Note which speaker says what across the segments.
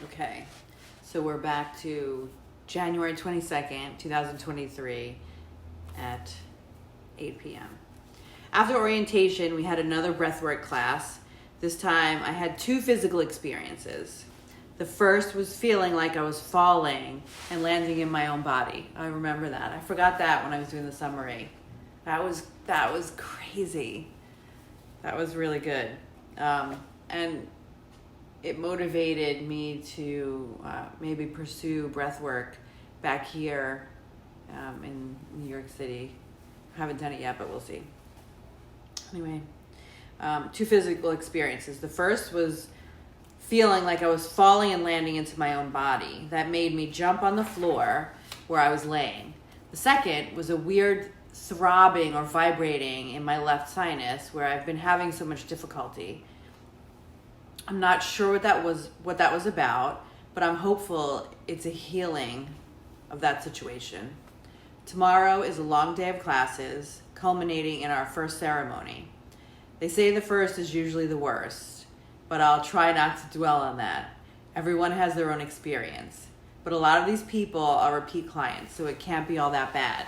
Speaker 1: Okay, so we're back to January 22nd, 2023 at 8 p.m. After orientation, we had another breathwork class. This time I had two physical experiences. The first was feeling like I was falling and landing in my own body. I remember that. I forgot that when I was doing the summary. That was crazy. That was really good. And it motivated me to maybe pursue breath work back here in New York City. I haven't done it yet, but we'll see. Anyway, two physical experiences. The first was feeling like I was falling and landing into my own body. That made me jump on the floor where I was laying. The second was a weird throbbing or vibrating in my left sinus where I've been having so much difficulty. I'm not sure what that was about, but I'm hopeful it's a healing of that situation. Tomorrow is a long day of classes, culminating in our first ceremony. They say the first is usually the worst, but I'll try not to dwell on that. Everyone has their own experience, but a lot of these people are repeat clients, so it can't be all that bad.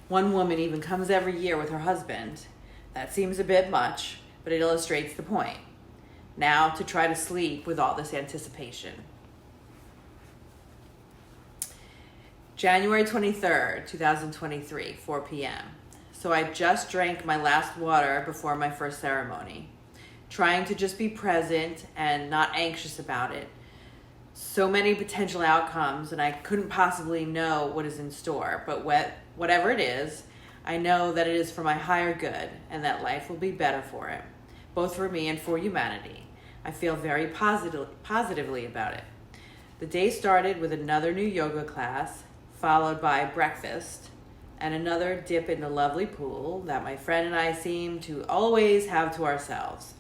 Speaker 1: One woman even comes every year with her husband. That seems a bit much, but it illustrates the point. Now to try to sleep with all this anticipation. January 23rd, 2023, 4 p.m. So I just drank my last water before my first ceremony, trying to just be present and not anxious about it. So many potential outcomes, and I couldn't possibly know what is in store, but whatever it is, I know that it is for my higher good and that life will be better for it, both for me and for humanity. I feel very positively about it. The day started with another new yoga class, followed by breakfast and another dip in the lovely pool that my friend and I seem to always have to ourselves.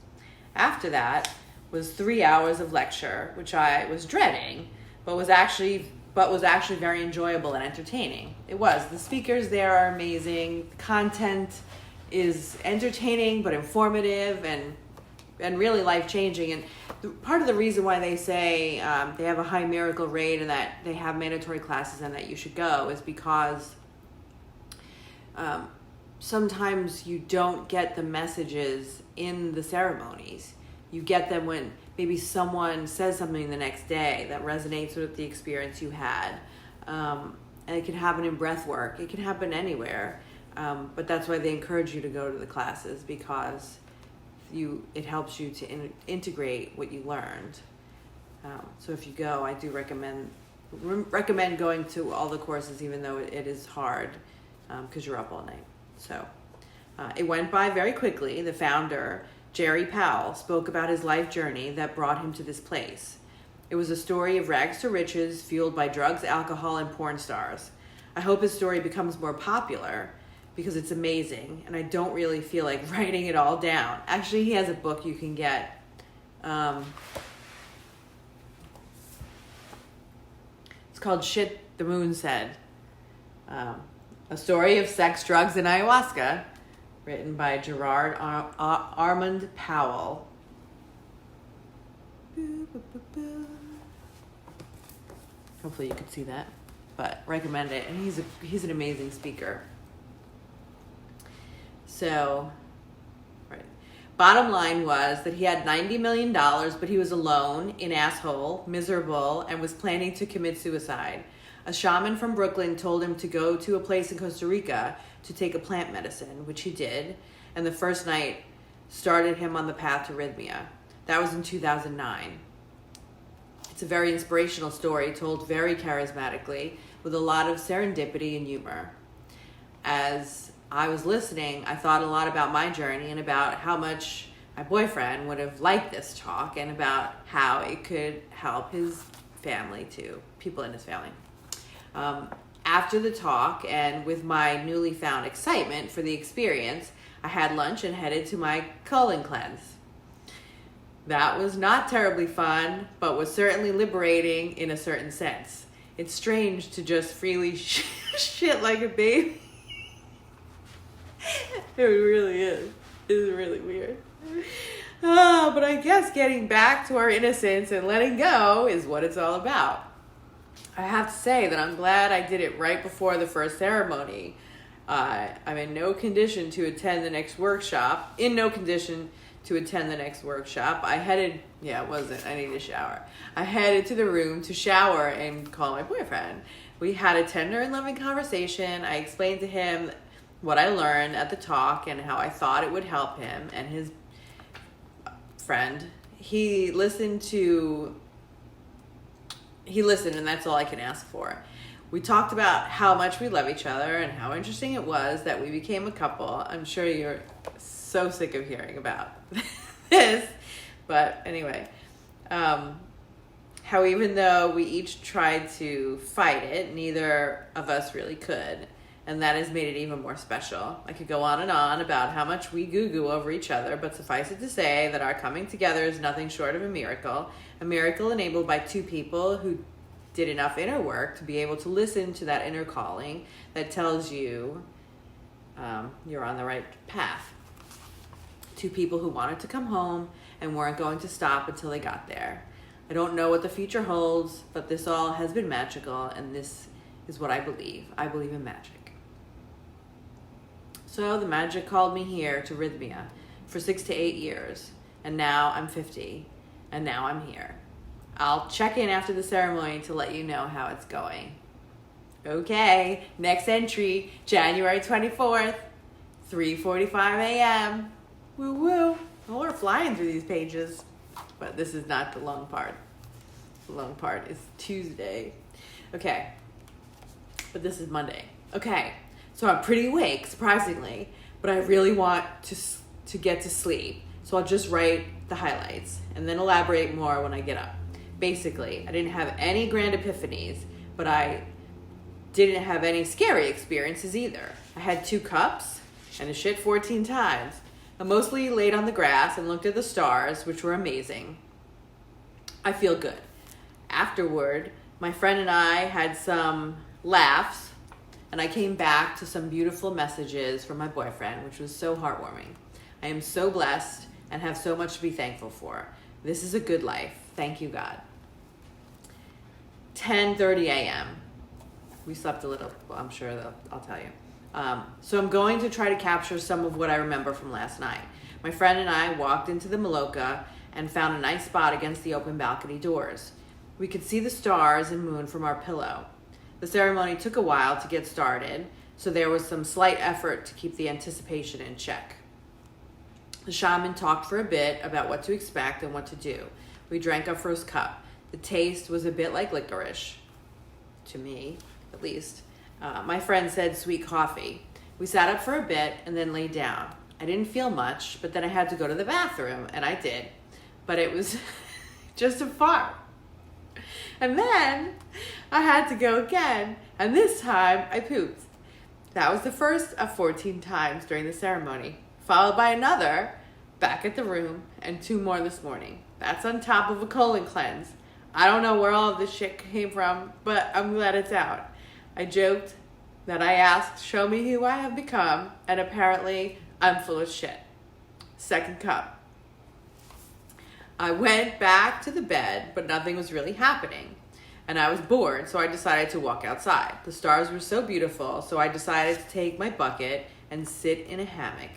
Speaker 1: After that was 3 hours of lecture, which I was dreading, but was actually very enjoyable and entertaining. It was. The speakers there are amazing. The content is entertaining but informative and really life-changing. And part of the reason why they say they have a high miracle rate and that they have mandatory classes and that you should go is because sometimes you don't get the messages in the ceremonies. You get them when maybe someone says something the next day that resonates with the experience you had. And it can happen in breath work. It can happen anywhere. But that's why they encourage you to go to the classes, because it helps you to integrate what you learned. So if you go, I do recommend going to all the courses, even though it is hard because you're up all night. So it went by very quickly. The founder, Jerry Powell, spoke about his life journey that brought him to this place. It was a story of rags to riches fueled by drugs, alcohol, and porn stars. I hope his story becomes more popular because it's amazing, and I don't really feel like writing it all down. Actually, he has a book you can get. It's called Shit the Moon Said. A story of sex, drugs, and ayahuasca, written by Gerard Armand Powell. Hopefully you could see that, but recommend it. And he's an amazing speaker. So, right. Bottom line was that he had $90 million, but he was alone, an asshole, miserable, and was planning to commit suicide. A shaman from Brooklyn told him to go to a place in Costa Rica to take a plant medicine, which he did, and the first night started him on the path to arrhythmia. That was in 2009. It's a very inspirational story, told very charismatically, with a lot of serendipity and humor. As I was listening, I thought a lot about my journey and about how much my boyfriend would have liked this talk and about how it could help his family too, people in his family. After the talk, and with my newly found excitement for the experience, I had lunch and headed to my colon cleanse. That was not terribly fun, but was certainly liberating in a certain sense. It's strange to just freely shit like a baby. It really is. It's really weird. But I guess getting back to our innocence and letting go is what it's all about. I have to say that I'm glad I did it right before the first ceremony. I'm in no condition to attend the next workshop. I headed, I need a shower. I headed to the room to shower and call my boyfriend. We had a tender and loving conversation. I explained to him what I learned at the talk and how I thought it would help him and his friend. He listened, and that's all I can ask for. We talked about how much we love each other and how interesting it was that we became a couple. I'm sure you're so sick of hearing about this, but anyway, how even though we each tried to fight it, neither of us really could, and that has made it even more special. I could go on and on about how much we goo-goo over each other, but suffice it to say that our coming together is nothing short of a miracle enabled by two people who did enough inner work to be able to listen to that inner calling that tells you you're on the right path. Two people who wanted to come home and weren't going to stop until they got there. I don't know what the future holds, but this all has been magical, and this is what I believe. I believe in magic. So the magic called me here to Rhythmia for 6 to 8 years, and now I'm 50, and now I'm here. I'll check in after the ceremony to let you know how it's going. Okay, next entry, January 24th, 3:45 a.m. Woo woo. Well, we're flying through these pages, but this is not the long part. The long part is Tuesday. Okay, but this is Monday. Okay, so I'm pretty awake, surprisingly, but I really want to get to sleep. So I'll just write the highlights and then elaborate more when I get up. Basically, I didn't have any grand epiphanies, but I didn't have any scary experiences either. I had 2 cups and a shit 14 times. I mostly laid on the grass and looked at the stars, which were amazing. I feel good. Afterward, my friend and I had some laughs, and I came back to some beautiful messages from my boyfriend, which was so heartwarming. I am so blessed and have so much to be thankful for. This is a good life. Thank you, God. 10:30 a.m. We slept a little. Well, I'm sure I'll tell you. So I'm going to try to capture some of what I remember from last night. My friend and I walked into the Maloka and found a nice spot against the open balcony doors. We could see the stars and moon from our pillow. The ceremony took a while to get started, so there was some slight effort to keep the anticipation in check. The shaman talked for a bit about what to expect and what to do. We drank our first cup. The taste was a bit like licorice, to me, at least. My friend said sweet coffee. We sat up for a bit and then laid down. I didn't feel much, but then I had to go to the bathroom, and I did. But it was just a fart. And then I had to go again, and this time I pooped. That was the first of 14 times during the ceremony, followed by another back at the room and 2 more this morning. That's on top of a colon cleanse. I don't know where all of this shit came from, but I'm glad it's out. I joked that I asked, show me who I have become, and apparently I'm full of shit. Second cup. I went back to the bed, but nothing was really happening. And I was bored, so I decided to walk outside. The stars were so beautiful, so I decided to take my bucket and sit in a hammock.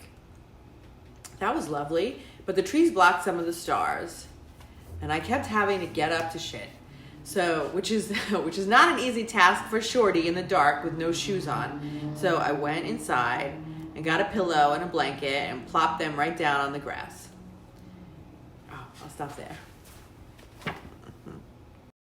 Speaker 1: That was lovely, but the trees blocked some of the stars, and I kept having to get up to shit. So, which is not an easy task for Shorty in the dark with no shoes on. So I went inside and got a pillow and a blanket and plopped them right down on the grass. Oh, I'll stop there.